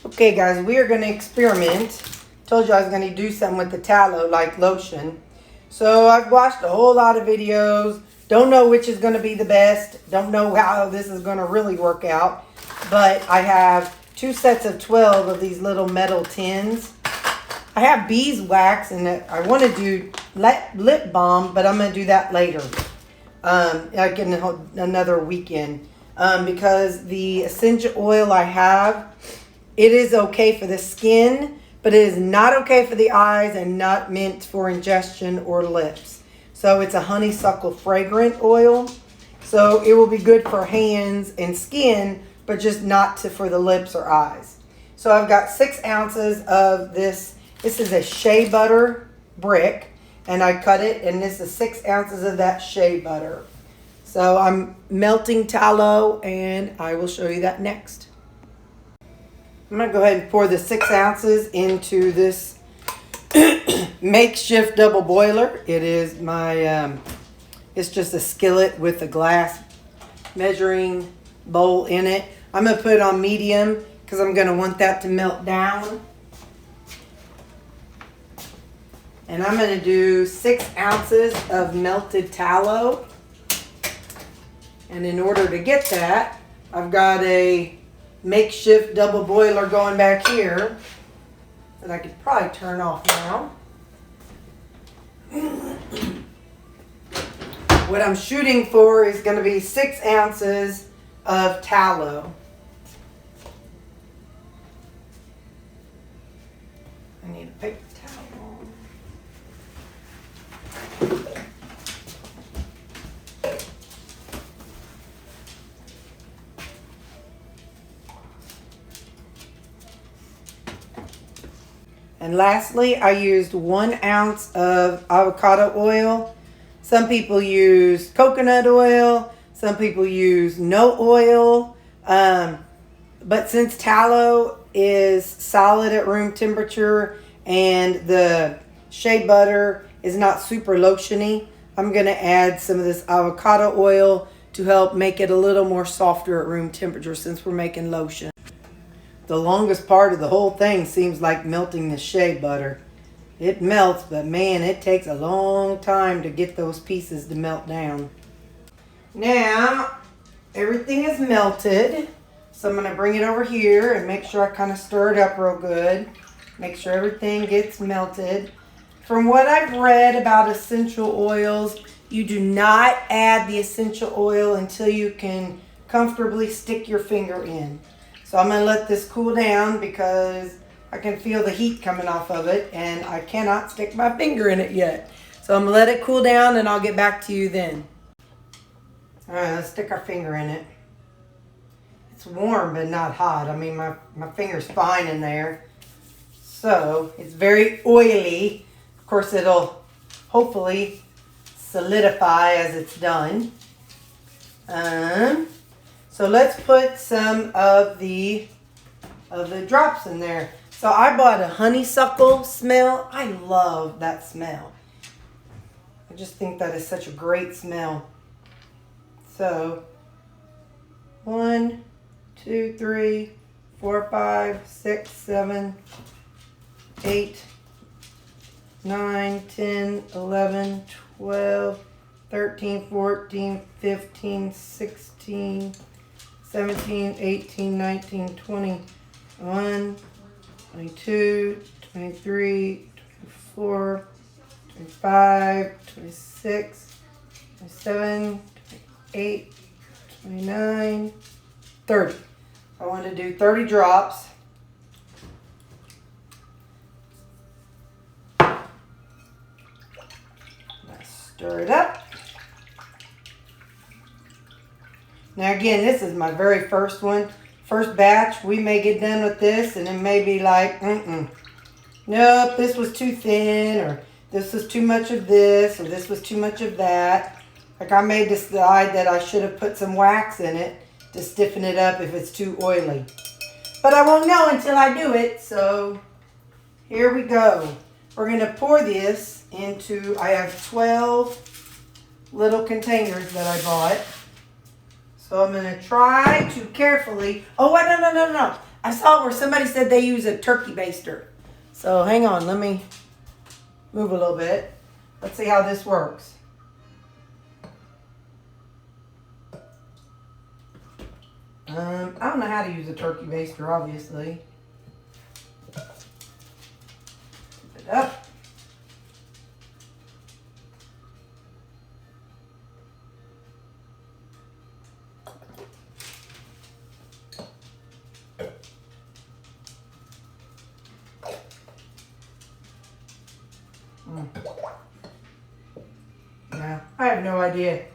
Okay guys, we are going to experiment. Told you I was going to do something with the tallow like lotion. So I've watched a whole lot of videos. Don't know which is going to be the best. Don't know how this is going to really work out. But I have 2 sets of 12 of these little metal tins. I have beeswax and I want to do lip balm, but I'm going to do that later. Like in another weekend. Because the essential oil I have, it is okay for the skin, but it is not okay for the eyes and not meant for ingestion or lips. So it's a honeysuckle fragrant oil. So it will be good for hands and skin, but just not for the lips or eyes. So I've got 6 ounces of this. This is a shea butter brick, and I cut it, and this is 6 ounces of that shea butter. So I'm melting tallow, and I will show you that next. I'm going to go ahead and pour the 6 ounces into this makeshift double boiler. It is my, it's just a skillet with a glass measuring bowl in it. I'm going to put it on medium because I'm going to want that to melt down. And I'm going to do 6 ounces of melted tallow. And in order to get that, I've got a makeshift double boiler going back here that I could probably turn off now. What I'm shooting for is going to be 6 ounces of tallow. I need a paper towel. And lastly, I used 1 ounce of avocado oil. Some people use coconut oil. Some people use no oil. But since tallow is solid at room temperature and the shea butter is not super lotiony, I'm going to add some of this avocado oil to help make it a little more softer at room temperature since we're making lotion. The longest part of the whole thing seems like melting the shea butter. It melts, but man, it takes a long time to get those pieces to melt down. Now, everything is melted. So I'm going to bring it over here and make sure I kind of stir it up real good. Make sure everything gets melted. From what I've read about essential oils, you do not add the essential oil until you can comfortably stick your finger in. So I'm going to let this cool down because I can feel the heat coming off of it and I cannot stick my finger in it yet. So I'm going to let it cool down and I'll get back to you then. All right, let's stick our finger in it. It's warm but not hot. I mean, my finger's fine in there. So it's very oily. Of course, it'll hopefully solidify as it's done. So let's put some of the drops in there. So I bought a honeysuckle smell. I love that smell. I just think that is such a great smell. So 1, 2, 3, 4, 5, 6, 7, 8, 9, 10, 11, 12, 13, 14, 15, 16, 17, 18, 19, 20, 21, 22, 23, 24, 25, 26, 27, 28, 29, 30. I want to do 30 drops. Let's stir it up. Now again, this is my very first one. First batch, we may get done with this and it may be like, nope, this was too thin, or this was too much of this, or this was too much of that. Like I may decide that I should have put some wax in it to stiffen it up if it's too oily. But I won't know until I do it, so here we go. We're going to pour this into, I have 12 little containers that I bought. So I'm going to try to carefully, oh, wait, no. I saw where somebody said they use a turkey baster. So hang on, let me move a little bit. Let's see how this works. I don't know how to use a turkey baster, obviously. Keep it up. Yeah, I have no idea.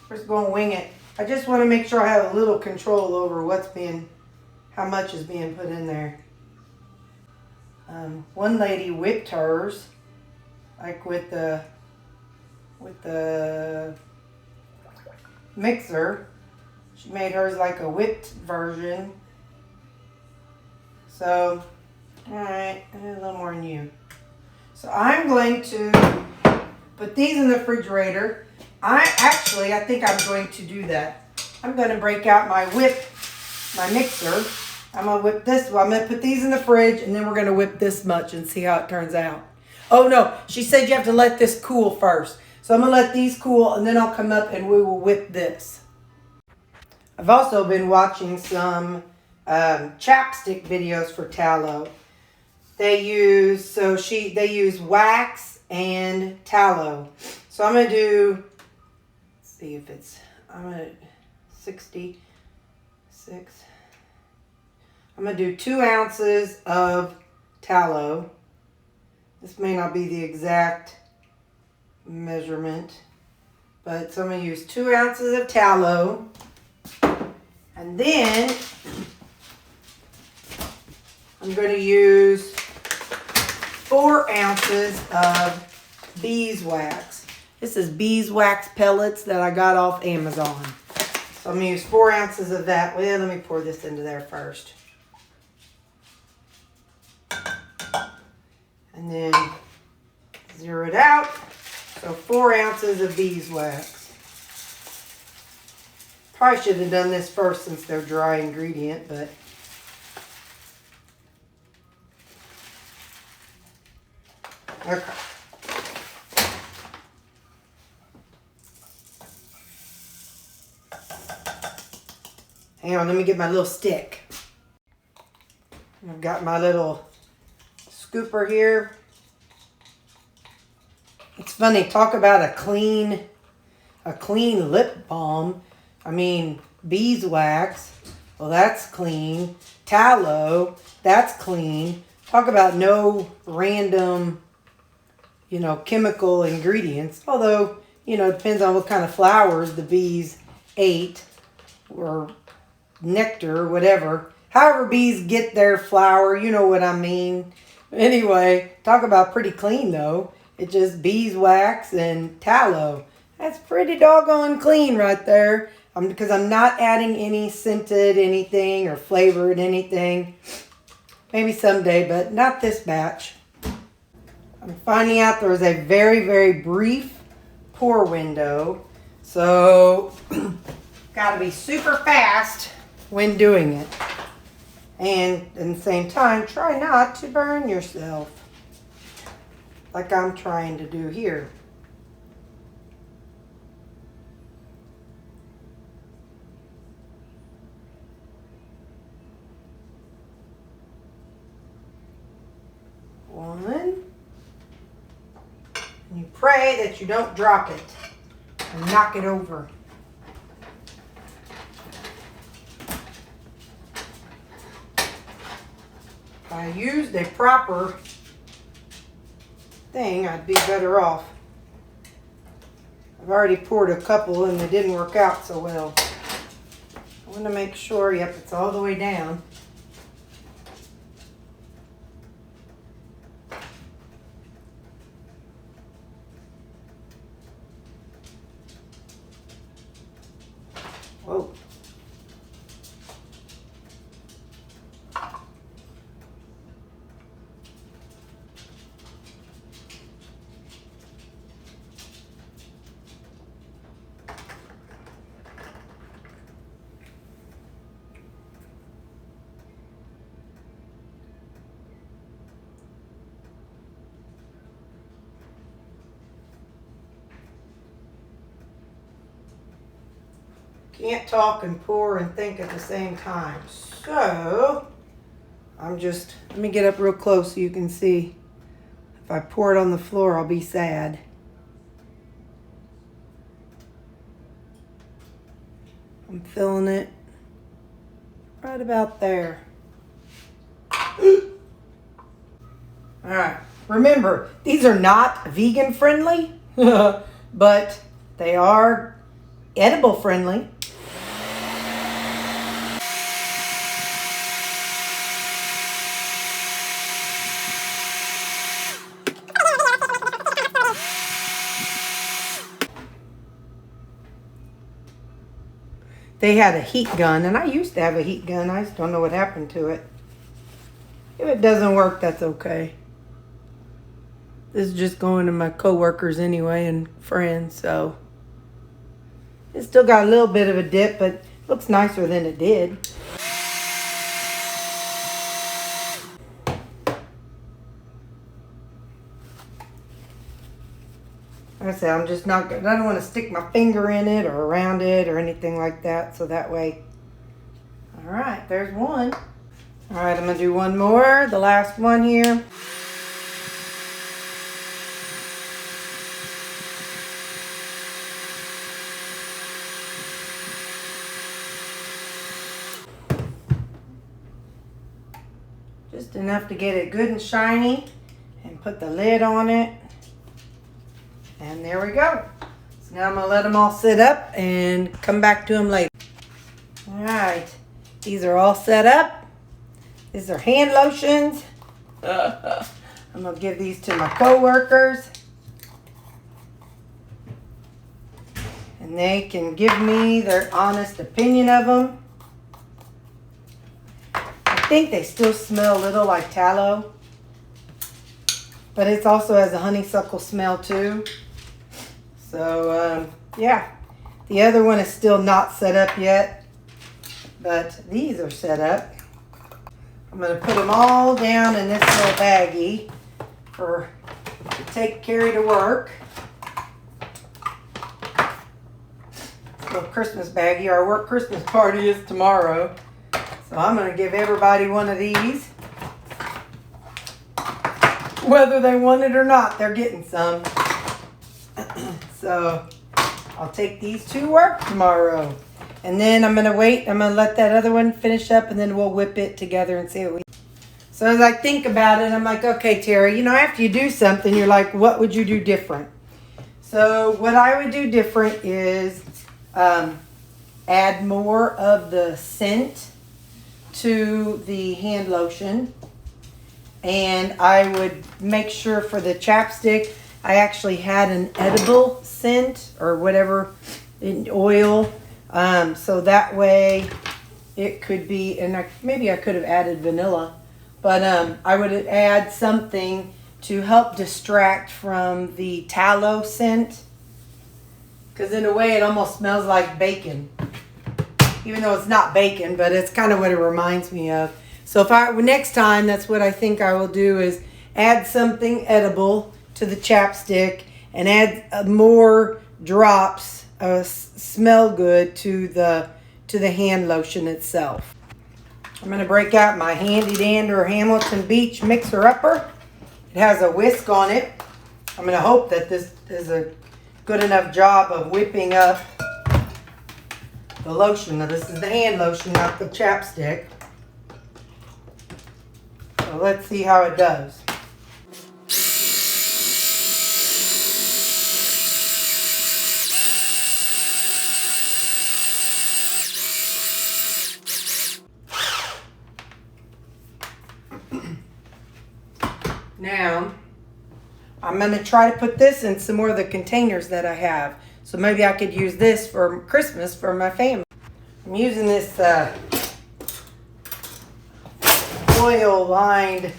We're just gonna wing it. I just want to make sure I have a little control over how much is being put in there. One lady whipped hers, like with the mixer. She made hers like a whipped version. So, all right, I need a little more than you. So I'm going to put these in the refrigerator. I think I'm going to do that. I'm going to break out my mixer. I'm going to whip this. Well, I'm going to put these in the fridge, and then we're going to whip this much and see how it turns out. Oh, no. She said you have to let this cool first. So I'm going to let these cool, and then I'll come up and we will whip this. I've also been watching some chapstick videos for Tallow. They use wax and tallow. So I'm going to do, let's see if I'm at 66. I'm going to do 2 ounces of tallow. This may not be the exact measurement, but so I'm going to use 2 ounces of tallow. And then I'm going to use 4 ounces of beeswax. This is beeswax pellets that I got off Amazon. So I'm going to use 4 ounces of that. Well, let me pour this into there first. And then zero it out. So 4 ounces of beeswax. Probably should have done this first since they're dry ingredient, but okay. Hang on, let me get my little stick. I've got my little scooper here. It's funny, talk about a clean lip balm. I mean, beeswax, well, that's clean. Tallow, that's clean. Talk about no random, chemical ingredients. Although, it depends on what kind of flowers the bees ate or nectar or whatever. However bees get their flour, you know what I mean. Anyway, talk about pretty clean though. It's just beeswax and tallow. That's pretty doggone clean right there. Because I'm not adding any scented anything or flavored anything. Maybe someday, but not this batch. I'm finding out there was a very, very brief pour window. So, got to be super fast when doing it. And at the same time, try not to burn yourself. Like I'm trying to do here. One. And you pray that you don't drop it and knock it over. If I used a proper thing, I'd be better off. I've already poured a couple and they didn't work out so well. I want to make sure, yep, it's all the way down. Whoa. Can't talk and pour and think at the same time. So, let me get up real close so you can see. If I pour it on the floor, I'll be sad. I'm filling it right about there. All right. Remember, these are not vegan friendly, but they are edible friendly. They had a heat gun, and I used to have a heat gun. I just don't know what happened to it. If it doesn't work, that's okay. This is just going to my coworkers anyway and friends, so. It still got a little bit of a dip, but looks nicer than it did. Like I said, I'm just not good. I don't want to stick my finger in it or around it or anything like that. So that way, all right, there's one. All right, I'm going to do one more, the last one here. Just enough to get it good and shiny and put the lid on it. And there we go. So now I'm going to let them all sit up and come back to them later. All right. These are all set up. These are hand lotions. I'm going to give these to my coworkers. And they can give me their honest opinion of them. I think they still smell a little like tallow. But it also has a honeysuckle smell too. So, yeah. The other one is still not set up yet. But these are set up. I'm going to put them all down in this little baggie to carry to work. This little Christmas baggie. Our work Christmas party is tomorrow. So I'm going to give everybody one of these. Whether they want it or not, they're getting some. So I'll take these to work tomorrow. And then I'm going to wait. I'm going to let that other one finish up, and then we'll whip it together and see what we. So as I think about it, I'm like, okay, Terry, after you do something, you're like, what would you do different? So what I would do different is add more of the scent to the hand lotion. And I would make sure for the chapstick, I actually had an edible scent or whatever in oil. So that way it could be, and maybe I could have added vanilla, but I would add something to help distract from the tallow scent. Because in a way it almost smells like bacon. Even though it's not bacon, but it's kind of what it reminds me of. So next time, that's what I think I will do is add something edible to the chapstick and add more drops smell good to the hand lotion itself. I'm going to break out my Handy Dandy Hamilton Beach mixer-upper. It has a whisk on it. I'm going to hope that this is a good enough job of whipping up the lotion. Now this is the hand lotion, not the chapstick. So let's see how it does. Now, I'm going to try to put this in some more of the containers that I have. So maybe I could use this for Christmas for my family. I'm using this oil-lined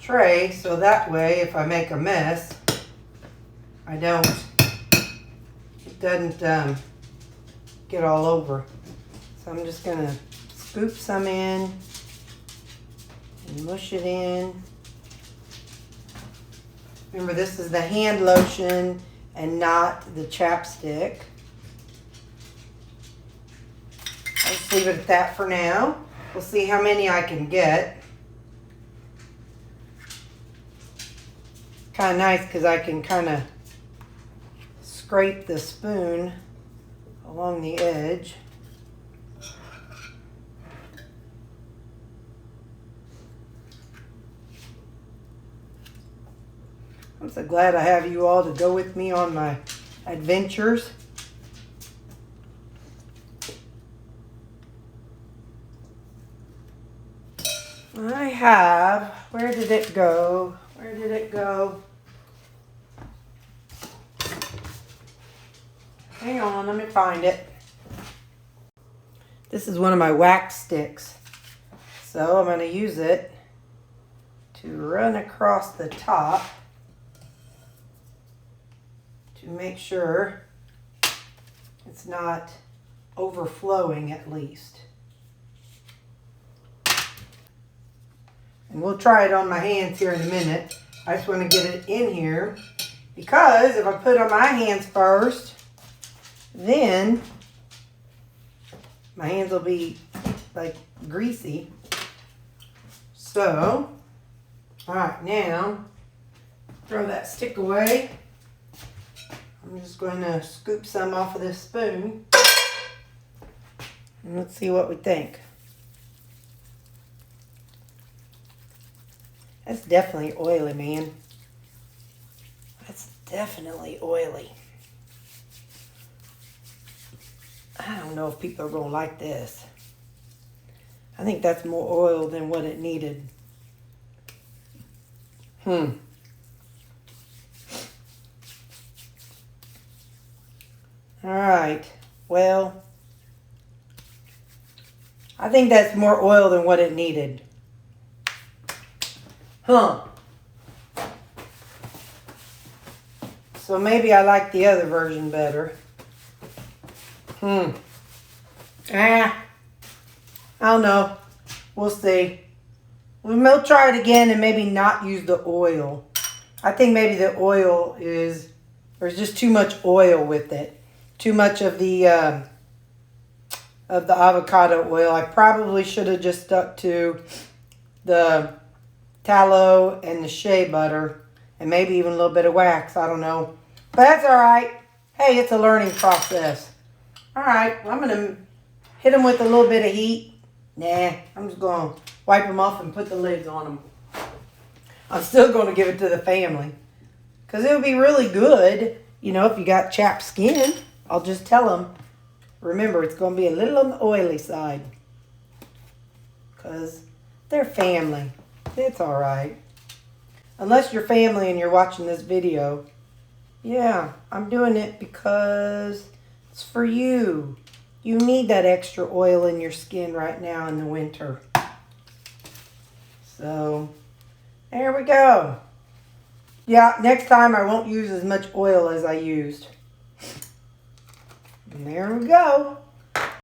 tray, so that way if I make a mess, it doesn't get all over. So I'm just going to scoop some in and mush it in. Remember, this is the hand lotion and not the chapstick. just leave it at that for now. We'll see how many I can get. Kind of nice because I can kind of scrape the spoon along the edge. I'm so glad I have you all to go with me on my adventures. I have, where did it go? Where did it go? Hang on, let me find it. This is one of my wax sticks. So I'm going to use it to run across the top to make sure it's not overflowing at least. And we'll try it on my hands here in a minute. I just want to get it in here because if I put it on my hands first, then my hands will be like greasy. So, all right, now throw that stick away. I'm just going to scoop some off of this spoon. And let's see what we think. That's definitely oily, man. That's definitely oily. I don't know if people are going to like this. I think that's more oil than what it needed. All right. Well, I think that's more oil than what it needed. So maybe I like the other version better. I don't know. We'll see. We'll try it again and maybe not use the oil. I think maybe the oil is, there's just too much oil with it. Too much of the avocado oil. I probably should have just stuck to the tallow and the shea butter and maybe even a little bit of wax. I don't know. But that's all right. Hey, it's a learning process. All right, well, I'm going to hit them with a little bit of heat. Nah, I'm just going to wipe them off and put the lids on them. I'm still going to give it to the family because it would be really good, you know, if you got chapped skin. I'll just tell them, remember, it's going to be a little on the oily side because they're family. It's all right. Unless you're family and you're watching this video. Yeah, I'm doing it because it's for you. You need that extra oil in your skin right now in the winter. So, there we go. Yeah, next time I won't use as much oil as I used. And there we go.